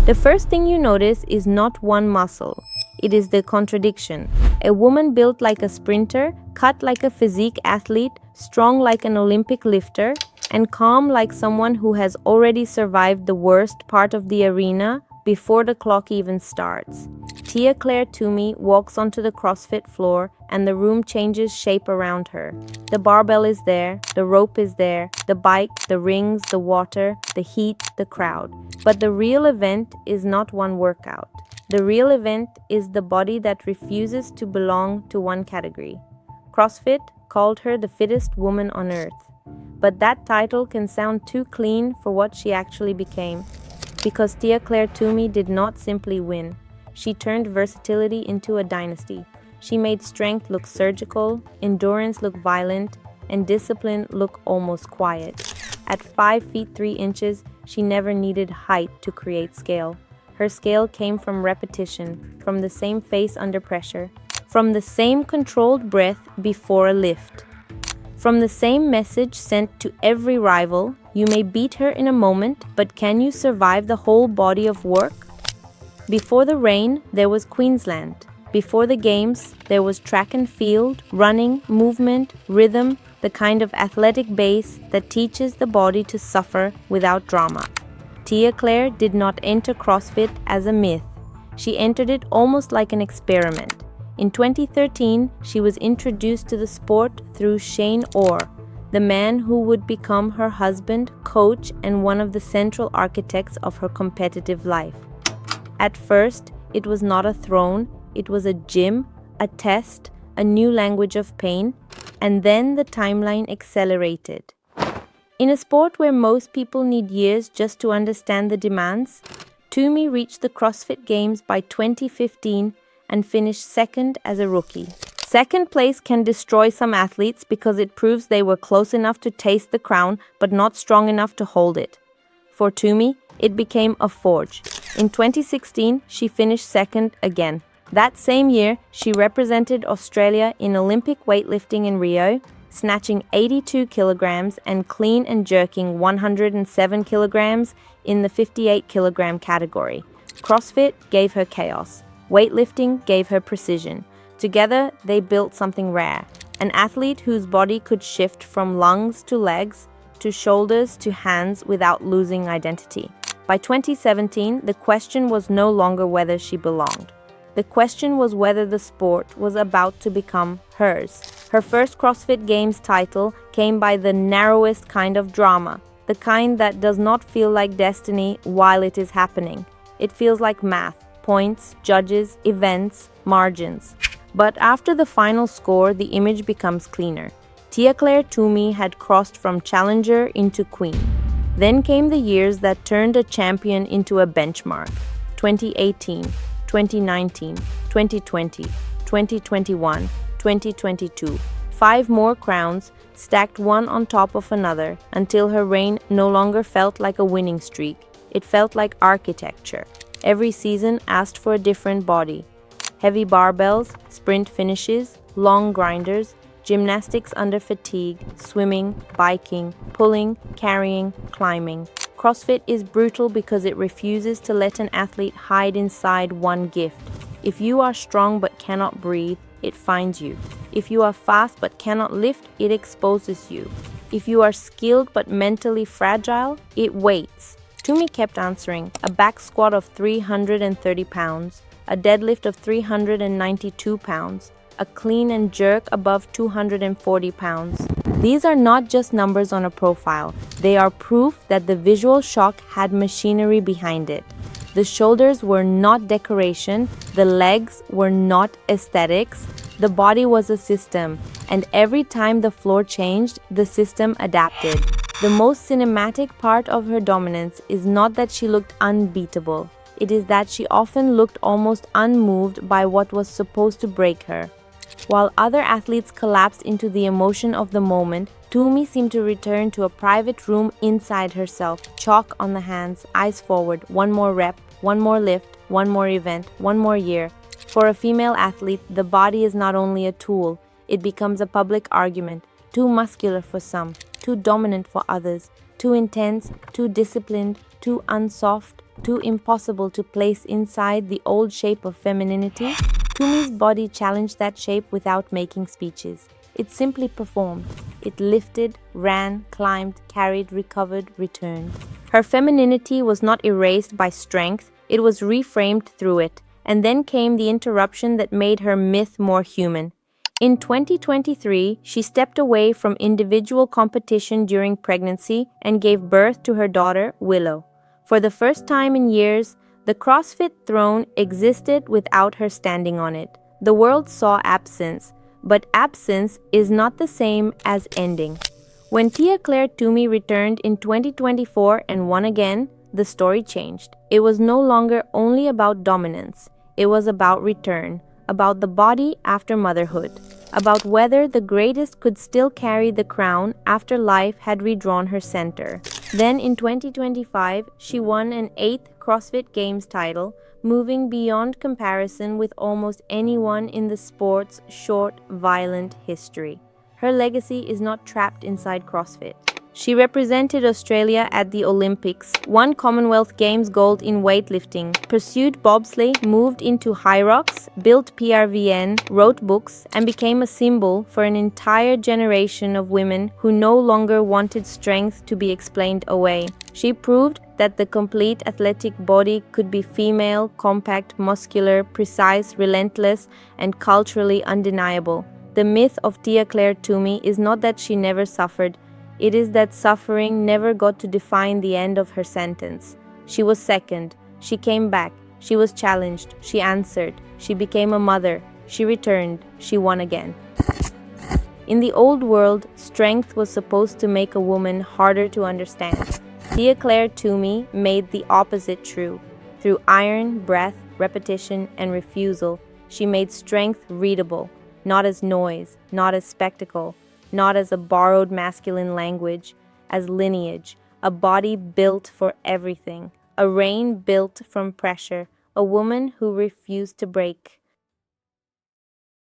The first thing you notice is not one muscle. It is the contradiction. A woman built like a sprinter, cut like a physique athlete, strong like an Olympic lifter, and calm like someone who has already survived the worst part of the arena before the clock even starts. Tia-Clair Toomey walks onto the CrossFit floor and the room changes shape around her. The barbell is there, the rope is there, the bike, the rings, the water, the heat, the crowd. But the real event is not one workout. The real event is the body that refuses to belong to one category. CrossFit called her the fittest woman on earth. But that title can sound too clean for what she actually became. Because Tia-Clair Toomey did not simply win. She turned versatility into a dynasty. She made strength look surgical, endurance look violent, and discipline look almost quiet. At 5 feet 3 inches, she never needed height to create scale. Her scale came from repetition, from the same face under pressure, from the same controlled breath before a lift. From the same message sent to every rival, you may beat her in a moment, but can you survive the whole body of work? Before the rain, there was Queensland. Before the games, there was track and field, running, movement, rhythm, the kind of athletic base that teaches the body to suffer without drama. Tia-Clair did not enter CrossFit as a myth. She entered it almost like an experiment. In 2013, she was introduced to the sport through Shane Orr, the man who would become her husband, coach, and one of the central architects of her competitive life. At first, it was not a throne, it was a gym, a test, a new language of pain, and then the timeline accelerated. In a sport where most people need years just to understand the demands, Toomey reached the CrossFit Games by 2015 and finished second as a rookie. Second place can destroy some athletes because it proves they were close enough to taste the crown but not strong enough to hold it. For Toomey, it became a forge. In 2016, she finished second again. That same year, she represented Australia in Olympic weightlifting in Rio, snatching 82 kilograms and clean and jerking 107 kilograms in the 58 kilogram category. CrossFit gave her chaos. Weightlifting gave her precision. Together, they built something rare. An athlete whose body could shift from lungs to legs, to shoulders to hands without losing identity. By 2017, the question was no longer whether she belonged. The question was whether the sport was about to become hers. Her first CrossFit Games title came by the narrowest kind of drama, the kind that does not feel like destiny while it is happening. It feels like math, points, judges, events, margins. But after the final score, the image becomes cleaner. Tia-Clair Toomey had crossed from challenger into queen. Then came the years that turned a champion into a benchmark. 2018, 2019, 2020, 2021, 2022. 5 more crowns, stacked one on top of another, until her reign no longer felt like a winning streak. It felt like architecture. Every season asked for a different body. Heavy barbells, sprint finishes, long grinders, gymnastics under fatigue, swimming, biking, pulling, carrying, climbing. CrossFit is brutal because it refuses to let an athlete hide inside one gift. If you are strong but cannot breathe, it finds you. If you are fast but cannot lift, it exposes you. If you are skilled but mentally fragile, it waits. Toomey kept answering: a back squat of 330 pounds, a deadlift of 392 pounds, a clean and jerk above 240 pounds. These are not just numbers on a profile. They are proof that the visual shock had machinery behind it. The shoulders were not decoration, the legs were not aesthetics, the body was a system, and every time the floor changed, the system adapted. The most cinematic part of her dominance is not that she looked unbeatable. It is that she often looked almost unmoved by what was supposed to break her. While other athletes collapsed into the emotion of the moment, Toomey seemed to return to a private room inside herself, chalk on the hands, eyes forward, one more rep, one more lift, one more event, one more year. For a female athlete, the body is not only a tool, it becomes a public argument, too muscular for some, too dominant for others, too intense, too disciplined, too unsoft, too impossible to place inside the old shape of femininity, Toomey's body challenged that shape without making speeches. It simply performed. It lifted, ran, climbed, carried, recovered, returned. Her femininity was not erased by strength, it was reframed through it. And then came the interruption that made her myth more human. In 2023, she stepped away from individual competition during pregnancy and gave birth to her daughter, Willow. For the first time in years, the CrossFit throne existed without her standing on it. The world saw absence, but absence is not the same as ending. When Tia-Clair Toomey returned in 2024 and won again, the story changed. It was no longer only about dominance. It was about return, about the body after motherhood, about whether the greatest could still carry the crown after life had redrawn her center. Then in 2025, she won an 8th CrossFit Games title, moving beyond comparison with almost anyone in the sport's short, violent history. Her legacy is not trapped inside CrossFit. She represented Australia at the Olympics, won Commonwealth Games gold in weightlifting, pursued bobsleigh, moved into high rocks, built PRVN, wrote books, and became a symbol for an entire generation of women who no longer wanted strength to be explained away. She proved that the complete athletic body could be female, compact, muscular, precise, relentless, and culturally undeniable. The myth of Tia-Clair Toomey is not that she never suffered. It is that suffering never got to define the end of her sentence. She was second. She came back. She was challenged. She answered. She became a mother. She returned. She won again. In the old world, strength was supposed to make a woman harder to understand. Tia-Clair Toomey made the opposite true. Through iron, breath, repetition, and refusal, she made strength readable, not as noise, not as spectacle, not as a borrowed masculine language, as lineage, a body built for everything, a reign built from pressure, a woman who refused to break.